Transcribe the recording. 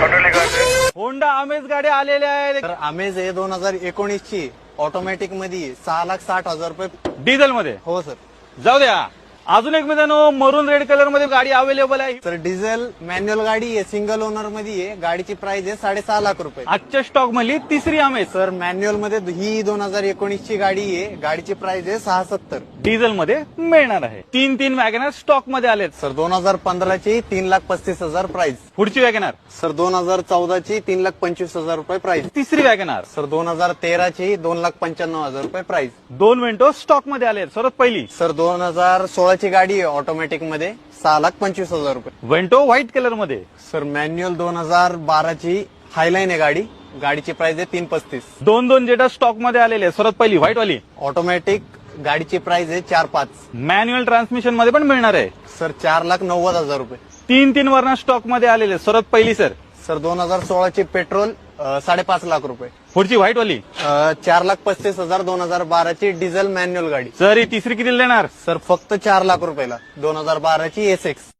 Honda अमेज गाड्या आलेल्या आहेत तर अमेज आहे 2019 ची ऑटोमॅटिक मध्ये 6,60,000 रुपये. डिझेल मध्ये. हो सर. जाऊ द्या. अजून एक मित्रांनो मरून रेड कलर मध्ये गाडी अवेलेबल आहे. सर डिझेल मॅन्युअल गाडी आहे, सिंगल ओनर मध्ये आहे. गाडीची प्राइस आहे 6.5 लाख रुपये. आजच्या स्टॉक मधली तिसरी अमेज. सर मॅन्युअल मध्ये ही 2019 ची गाडी आहे. गाडीची प्राइस आहे 670. डिझेल मध्ये मिळणार आहे. तीन वॅगनर स्टॉक मध्ये आलेत. सर 2015 ची 3,35,000 प्राइस. पुढची वॅगनर सर 2014 ची 3,25,000 रुपये प्राइस. तिसरी वॅगनर सर 2013 ची 2,95,000 रुपये प्राइस. दोन वेंटो स्टॉक मध्ये आलेत. सर्वात पहिली सर 2016 ची गाडी आहे ऑटोमॅटिक मध्ये 6,25,000 रुपये. वेंटो व्हाईट कलर मध्ये. सर मॅन्युअल 2012 ची हायलाईन आहे गाडी. गाडीची प्राइस आहे 335. दोन जेटा स्टॉक मध्ये आलेले. सर्वात पहिली व्हाईट वाली ऑटोमॅटिक गाडीची प्राइस आहे 4,5. मॅन्युअल ट्रान्समिशन मध्ये पण मिळणार आहे. सर 4,90,000 रुपये. तीन वर्ण स्टॉक मध्ये आलेले. सर्वात पहिली सर. सर 2016 ची पेट्रोल 5.5 लाख रुपये. पुढची व्हाईट वाली 4,35,000. 2012 ची डिझेल मॅन्युअल गाडी. सर ही तिसरी किती देणार. सर फक्त 4 लाख रुपयाला 2012 ची एसएक्स.